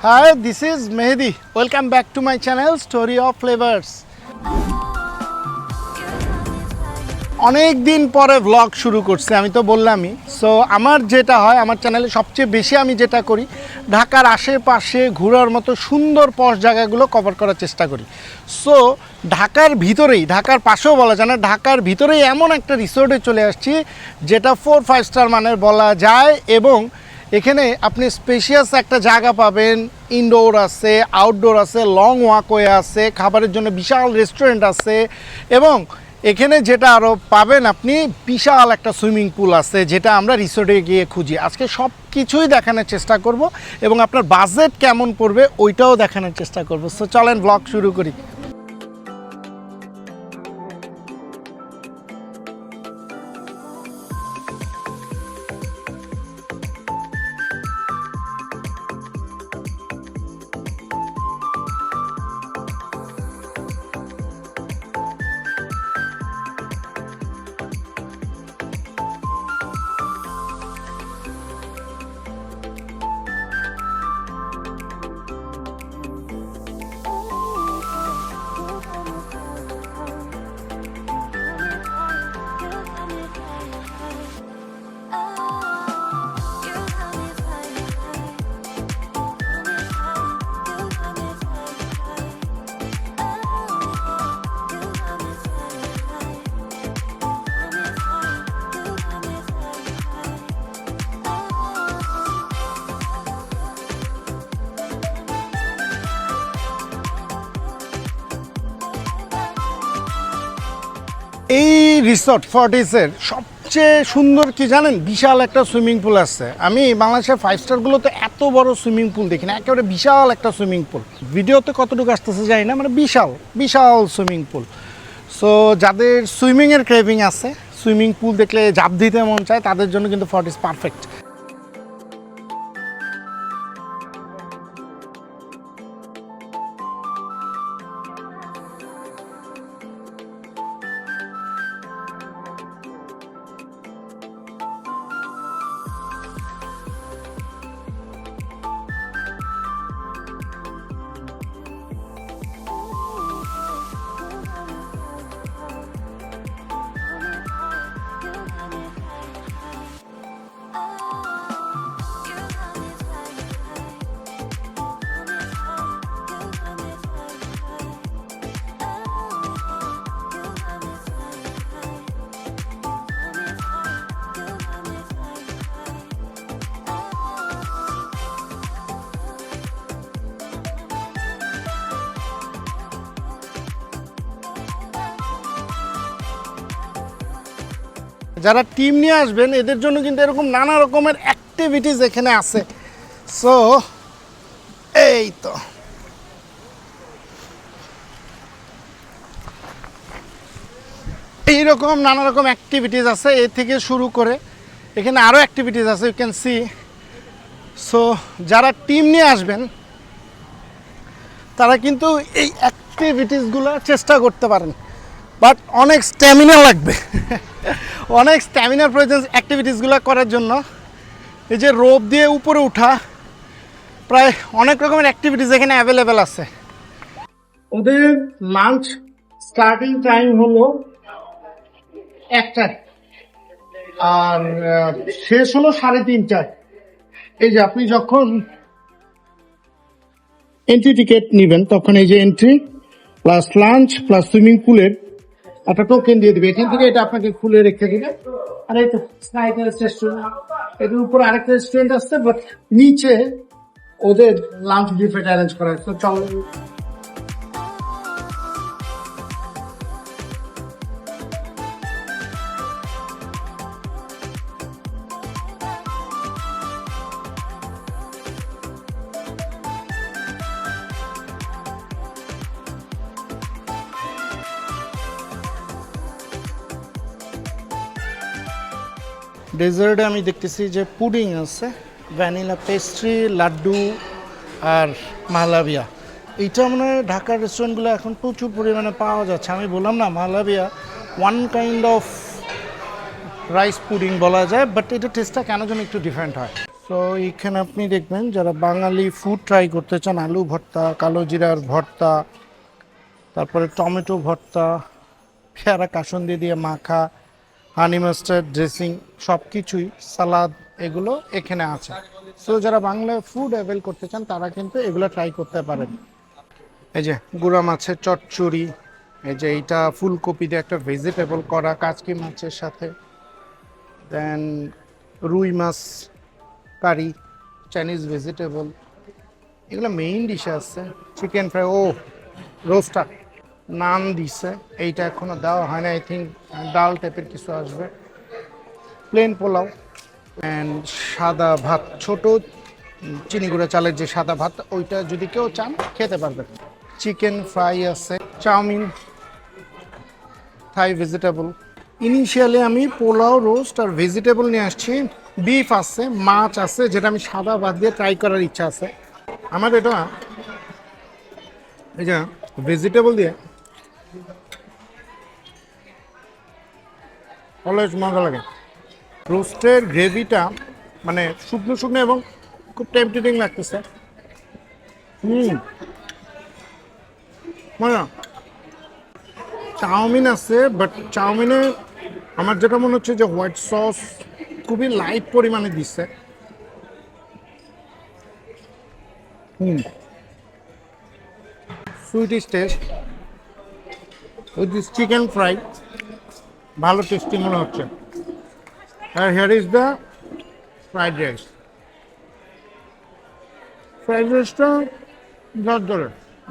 Hi, this is Mehdi. Welcome back to my channel Story of Flavors. অনেক দিন পরে blog শুরু করছি, আমি তো বললামই। সো আমার যেটা হয়, আমার চ্যানেলে সবচেয়ে বেশি আমি যেটা করি, ঢাকার আশেপাশে ঘোরার মতো সুন্দর পশ জায়গাগুলো কভার করার চেষ্টা করি। সো ঢাকার ভিতরেই, ঢাকার পাশেও বলা যায় না, ঢাকার ভিতরেই এমন একটা রিসোর্টে চলে আসছি যেটা 4-5 স্টার মানের বলা যায়, এবং এখানে আপনি স্পেশিয়াস একটা জায়গা পাবেন, ইনডোর আছে, আউটডোর আছে, লং ওয়াকওয়ে আছে, খাবারের জন্য বিশাল রেস্টুরেন্ট আছে, এবং এখানে যেটা আরও পাবেন আপনি, বিশাল একটা সুইমিং পুল আছে যেটা আমরা রিসোর্টে গিয়ে খুঁজি। আজকে সব কিছুই দেখানোর চেষ্টা করব এবং আপনার বাজেট কেমন পড়বে ওইটাও দেখানোর চেষ্টা করব। সো চলেন ব্লগ শুরু করি। এই রিসর্ট ফর্টিসের সবচেয়ে সুন্দর কি জানেন, বিশাল একটা সুইমিং পুল আছে। আমি বাংলাদেশের 5 স্টারগুলোতে এত বড় সুইমিং পুল দেখি না, একেবারে বিশাল একটা সুইমিং পুল। ভিডিওতে কতটুকু আসতেছে জানি না, মানে বিশাল বিশাল সুইমিং পুল। সো যাদের সুইমিংয়ের ক্রেভিং আছে, সুইমিং পুল দেখলে ঝাঁপ দিতে মন চায়, তাদের জন্য কিন্তু ফর্টিস পারফেক্ট। যারা টিম নিয়ে আসবেন এদের জন্য কিন্তু এরকম নানা রকমের অ্যাক্টিভিটিস এখানে আছে। সো এই তো এইরকম নানা রকম অ্যাক্টিভিটিস আছে, এ থেকে শুরু করে এখানে আরও অ্যাক্টিভিটিস আছে, ইউ ক্যান সি। সো যারা টিম নিয়ে আসবেন তারা কিন্তু এই অ্যাক্টিভিটিসগুলো চেষ্টা করতে পারেন, বাট অনেক স্ট্যামিনা লাগবে। অনেক স্ট্যামিনার প্রয়োজন অ্যাক্টিভিটিসগুলো করার জন্য। এই যে রোপ দিয়ে উপরে ওঠা, প্রায় অনেক রকমের অ্যাক্টিভিটিস এখানে অ্যাভেলেবেল আছে। ওদের লাঞ্চ স্টার্টিং টাইম হলো 1টায় আর শেষ হলো 3:30টায়। এই যে আপনি যখন এন্ট্রি টিকিট নেবেন তখন এই যে entry plus lunch plus swimming পুলের একটা টোকেন দিয়ে দিবে, এখান থেকে এটা আপনাকে খুলে রেখে দিবে। আর এই তো স্নাইকার রেস্টুরেন্ট, এটার উপরে আরেকটা রেস্টুরেন্ট আসছে, বাট নিচে ওদের লাঞ্চ বিফেট অ্যারেঞ্জ করা আছে। তো চল ডেজার্টে আমি দেখতেছি যে পুডিং আছে, ভ্যানিলা পেস্ট্রি, লাড্ডু আর মালাবিয়া। এইটা মনে হয় ঢাকার রেস্টুরেন্টগুলো এখন প্রচুর পরিমাণে পাওয়া যাচ্ছে। আমি বললাম না, মালাবিয়া one kind of rice pudding বলা যায়, বাট এটা টেস্টটা কেন যেন একটু ডিফারেন্ট হয়। সো এখানে আপনি দেখবেন যারা বাঙালি ফুড ট্রাই করতে চান, আলু ভর্তা, কালো জিরার ভর্তা, তারপরে টমেটো ভর্তা, পেয়ারা কাসুন্দি দিয়ে মাখা, হানি মাস্টার্ড ড্রেসিং, সব কিছুই, সালাদ, এগুলো এখানে আছে। সো যারা বাংলা ফুড অ্যাভেল করতে চান তারা কিন্তু এগুলো ট্রাই করতে পারেন। এই যে গুড়া মাছের চচ্চড়ি, এই যে এইটা ফুলকপি দিয়ে একটা ভেজিটেবল করা কাচকি মাছের সাথে, দেন রুই মাছ কারি, চাইনিজ ভেজিটেবল, এগুলো মেইন ডিশে আছে। চিকেন ফ্রাই, ও রোস্টার, নান দিছে, এইটা এখনো দেওয়া হয় না, আই থিঙ্ক ডাল টাইপের কিছু আসবে, প্লেন পোলাও অ্যান্ড সাদা ভাত, ছোট চিনি গুঁড়া চালের যে সাদা ভাত, ওইটা যদি কেউ চান খেতে পারবেন। চিকেন ফ্রাই আছে, চাউমিন, থাই ভেজিটেবল। ইনিশিয়ালি আমি পোলাও, রোস্ট আর ভেজিটেবল নিয়ে আসছি, বিফ আছে, মাছ আছে, যেটা আমি সাদা ভাত দিয়ে ট্রাই করার ইচ্ছা আছে আমার। এটা এই যে ভেজিটেবল দিয়ে অলওয়েজ মজা লাগে। রোস্টের গ্রেভিটা মানে শুকনো শুকনো এবং খুব টেম্পটেটিং লাগতেছে। মজা। চাউমিন আছে, বাট চাউমিনে আমার যেটা মনে হচ্ছে যে হোয়াইট সস খুবই লাইট পরিমাণে দিচ্ছে। Sweetish taste with this chicken fry, ভালো টেস্টি মনে হচ্ছে। আর here is the fried rice. Fried রাইসটা ধরে,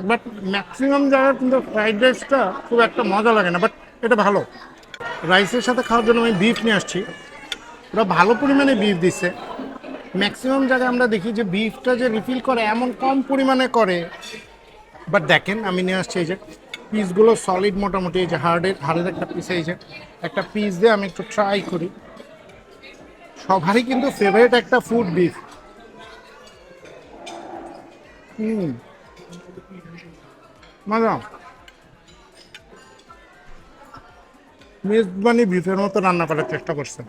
বাট ম্যাক্সিমাম জায়গায় কিন্তু ফ্রাইড রাইসটা খুব একটা মজা লাগে না, বাট এটা ভালো। রাইসের সাথে খাওয়ার জন্য আমি বিফ নিয়ে আসছি, ওরা ভালো পরিমাণে বিফ দিচ্ছে। ম্যাক্সিমাম জায়গায় আমরা দেখি যে বিফটা যে রিফিল করে এমন কম পরিমাণে করে, বাট দেখেন আমি নিয়ে আসছি এই যে পিসগুলো সলিড মোটামুটি, এই যে হাড়ের একটা পিস, এই যে একটা পিস দিয়ে আমি একটু ট্রাই করি। সবারই কিন্তু ফেভারিট একটা ফুড বিফ। মজা। মেজবানি বিফের মতো রান্না করার চেষ্টা করছে।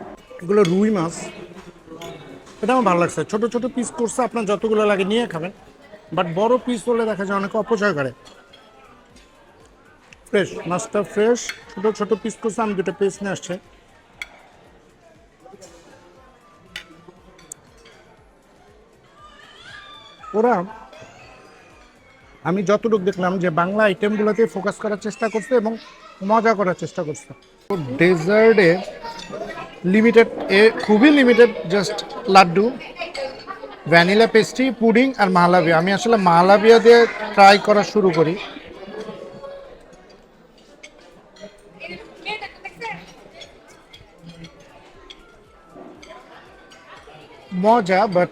এগুলো রুই মাছ, এটা আমার ভালো লাগছে। ছোট ছোট পিস করছে, আপনার যতগুলো লাগে নিয়ে খাবেন, বাট বড় পিস হলে দেখা যায় অনেকে অপচয় করে। ফ্রেশ মাছটা, ফ্রেশ, ছোট ছোট পিস করছে, আমি দুটো পিস নিয়ে আসছে। ওরা, আমি যতটুকু দেখলাম যে বাংলা আইটেমগুলোতে ফোকাস করার চেষ্টা করছে এবং মজা করার চেষ্টা করছে। ডেজার্টে লিমিটেড, খুবই limited, just laddu, vanilla pastry, pudding আর মালাবিয়া। আমি আসলে মালাবিয়া দিয়ে ট্রাই করা শুরু করি। মজা, বাট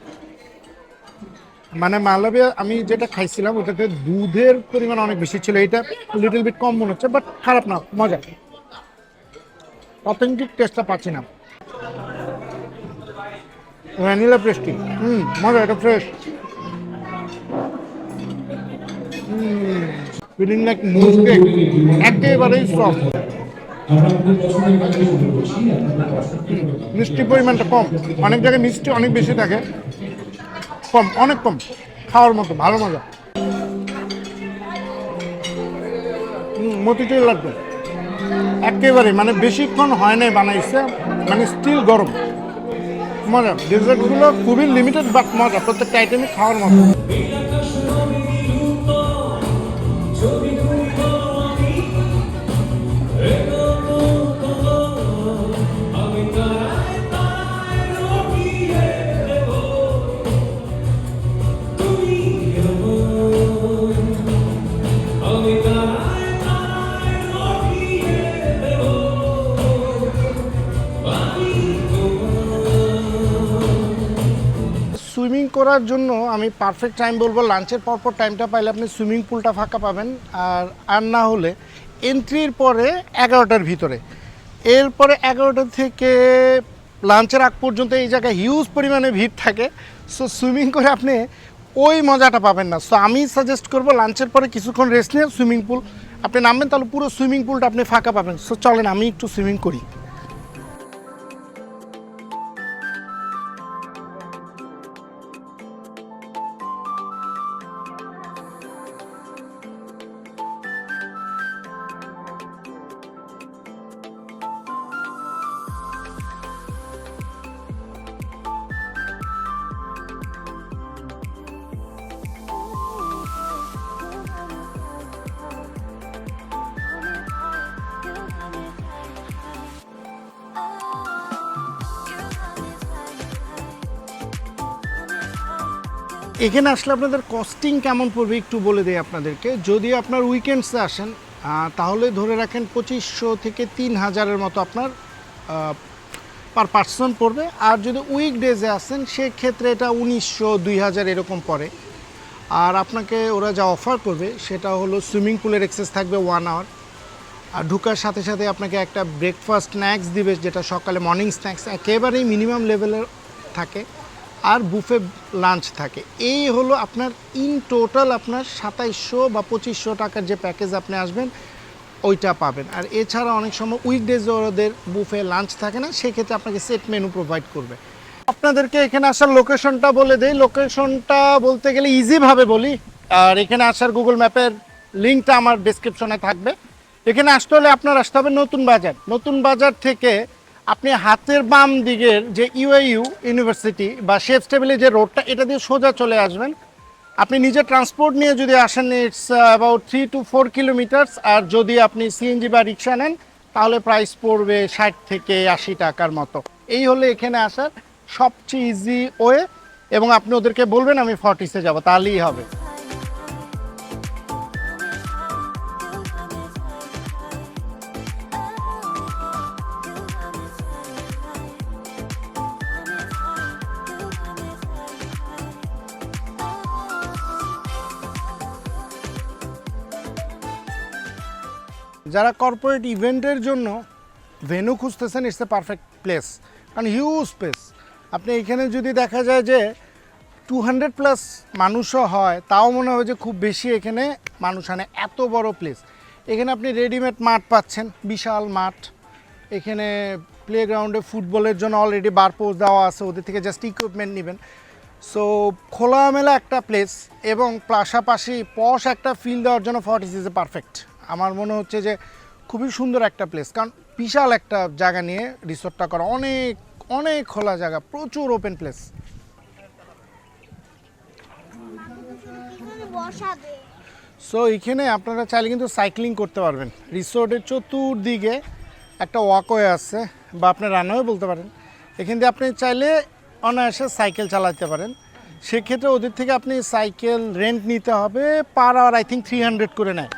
মানে মালাবিয়া আমি যেটা খাইছিলাম ওটাতে দুধের পরিমাণ অনেক বেশি ছিল, এটা লিটল বিট কম মনে হচ্ছে, বাট খারাপ না, মজা। অথেন্টিক টেস্টটা পাচ্ছি না। ভ্যানিলা পেস্ট্রি, মজা, এটা ফ্রেশ, ফিলিং লাইক মুজ কেক, একেবারেই সফট। মিষ্টির পরিমাণটা কম, অনেক জায়গায় মিষ্টি অনেক বেশি থাকে, কম, অনেক কম, খাওয়ার মতো, ভালো মজা। মতিচুর লাড্ডু একেবারে মানে বেশিক্ষণ হয় নাই বানাইছে, মানে স্টিল গরম, মজা। ডেজার্টগুলো খুবই লিমিটেড বাট মজা, প্রত্যেকটা আইটেমই খাওয়ার মতো। সুইমিং করার জন্য আমি পারফেক্ট টাইম বলবো লাঞ্চের পরপর টাইমটা পাইলে আপনি সুইমিং পুলটা ফাঁকা পাবেন, আর না হলে এন্ট্রির পরে 11টার ভিতরে। এরপরে 11টা থেকে লাঞ্চের আগ পর্যন্ত এই জায়গায় হিউজ পরিমাণে ভিড় থাকে। সো সুইমিং করে আপনি ওই মজাটা পাবেন না। সো আমি সাজেস্ট করবো লাঞ্চের পরে কিছুক্ষণ রেস্ট নিয়ে সুইমিং পুল আপনি নামবেন, তাহলে পুরো সুইমিং পুলটা আপনি ফাঁকা পাবেন। সো চলেন আমি একটু সুইমিং করি। এখানে আসলে আপনাদের কস্টিং কেমন পড়বে একটু বলে দিই আপনাদেরকে। যদি আপনার উইকেন্ডসে আসেন তাহলে ধরে রাখেন 2500 থেকে 3000-এর মতো আপনার পার পার্সন পড়বে। আর যদি উইকডেজে আসেন সেক্ষেত্রে এটা 1900 2000 এরকম পড়ে। আর আপনাকে ওরা যা অফার করবে সেটা হলো সুইমিং পুলের অ্যাক্সেস থাকবে 1 আওয়ার, আর ঢোকার সাথে সাথে আপনাকে একটা ব্রেকফাস্ট স্ন্যাক্স দিবে, যেটা সকালে মর্নিং স্ন্যাক্স একেবারেই মিনিমাম লেভেলের থাকে, আর বুফে লাঞ্চ থাকে। এই হলো আপনার ইন টোটাল আপনার 2700 বা 2500 টাকার যে প্যাকেজ আপনি আসবেন ওইটা পাবেন। আর এছাড়া অনেক সময় উইকডেজে ওদের বুফে লাঞ্চ থাকে না, সেক্ষেত্রে আপনাকে সেট মেনু প্রোভাইড করবে। আপনাদেরকে এখানে আসার লোকেশনটা বলে দেই। লোকেশনটা বলতে গেলে ইজিভাবে বলি, আর এখানে আসার গুগল ম্যাপের লিঙ্কটা আমার ডেসক্রিপশনে থাকবে। এখানে আসতে হলে আপনার আসতে হবে নতুন বাজার। নতুন বাজার থেকে আপনি হাতের বাম দিকের যে ইউএইউ ইউনিভার্সিটি বা শেফস টেবিলের যে রোডটা, এটা দিয়ে সোজা চলে আসবেন। আপনি নিজের ট্রান্সপোর্ট নিয়ে যদি আসেন ইটস অ্যাবাউট 3 to 4 কিলোমিটার্স। আর যদি আপনি সিএনজি বা রিক্সা নেন তাহলে প্রাইস পড়বে 60 থেকে 80 টাকার মতো। এই হলে এখানে আসার সবচেয়ে ইজি ওয়ে, এবং আপনি ওদেরকে বলবেন আমি ফর্টিসে যাব, তাহলেই হবে। যারা কর্পোরেট ইভেন্টের জন্য ভেন্যু খুঁজতেছেন, ইটস এ পারফেক্ট প্লেস, কারণ হিউজ স্পেস। আপনি এখানে যদি দেখা যায় যে 200+ মানুষও হয়, তাও মনে হয় যে খুব বেশি এখানে মানুষ আনে, এত বড় প্লেস। এখানে আপনি রেডিমেড মাঠ পাচ্ছেন, বিশাল মাঠ। এখানে প্লেগ্রাউন্ডে ফুটবলের জন্য অলরেডি বার পোস্ট দেওয়া আছে, ওদের থেকে জাস্ট ইকুইপমেন্ট নেবেন। সো খোলামেলা একটা প্লেস, এবং পাশাপাশি পশ একটা ফিল দেওয়ার জন্য ফর্টিস ইজ এ পারফেক্ট। আমার মনে হচ্ছে যে খুবই সুন্দর একটা প্লেস, কারণ বিশাল একটা জায়গা নিয়ে রিসোর্টটা করা, অনেক অনেক খোলা জায়গা, প্রচুর ওপেন প্লেস। সো এখানে আপনারা চাইলে কিন্তু সাইক্লিং করতে পারবেন। রিসোর্টের চতুর্দিকে একটা ওয়াকওয়ে আছে, বা আপনি রানওয়ে বলতে পারেন। এখান দিয়ে আপনি চাইলে অনায়াসে সাইকেল চালাতে পারেন। সেক্ষেত্রে ওদের থেকে আপনি সাইকেল রেন্ট নিতে হবে, পার আওয়ার আই থিঙ্ক 300 করে নেয়।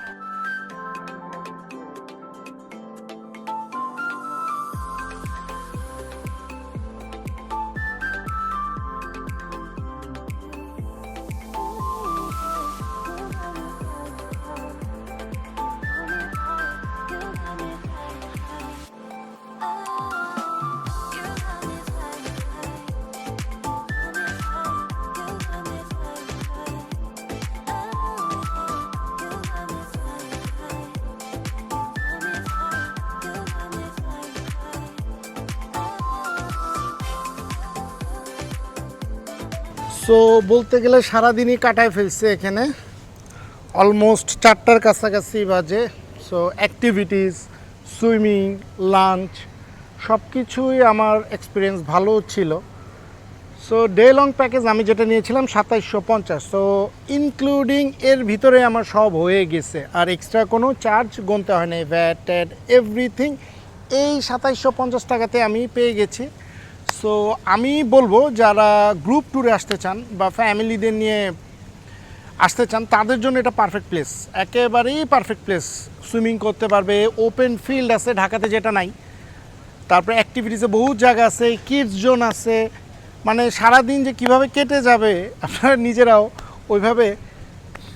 সো বলতে গেলে সারাদিনই কাটায় ফেলছে এখানে, অলমোস্ট 4টার কাছাকাছি বাজে। সো অ্যাক্টিভিটিস, সুইমিং, লাঞ্চ সব কিছুই আমার এক্সপিরিয়েন্স ভালো ছিল। সো ডে লং প্যাকেজ আমি যেটা নিয়েছিলাম 2750, সো ইনক্লুডিং এর ভিতরে আমার সব হয়ে গেছে, আর এক্সট্রা কোনো চার্জ গুনতে হয় না, ভ্যাট ট্যাট এভরিথিং এই 2750 টাকাতে আমি পেয়ে গেছি। সো আমি বলবো যারা গ্রুপ ট্যুরে আসতে চান বা ফ্যামিলিদের নিয়ে আসতে চান, তাদের জন্য এটা পারফেক্ট প্লেস, একেবারেই পারফেক্ট প্লেস। সুইমিং করতে পারবে, ওপেন ফিল্ড আছে ঢাকাতে যেটা নাই, তারপরে অ্যাক্টিভিটিসে বহুত জায়গা আছে, কিডস জোন আছে। মানে সারাদিন যে কিভাবে কেটে যাবে আপনারা নিজেরাও ওইভাবে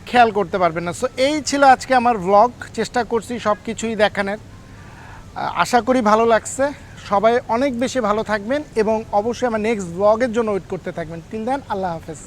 খেয়াল করতে পারবেন না। সো এই ছিল আজকে আমার ভ্লগ, চেষ্টা করছি সব কিছুই দেখানোর। আশা করি ভালো লাগছে। সবাই অনেক বেশি ভালো থাকবেন, এবং অবশ্যই আমার নেক্সট ভ্লগের জন্য ওয়েট করতে থাকবেন। টিল দেন, আল্লাহ হাফেজ।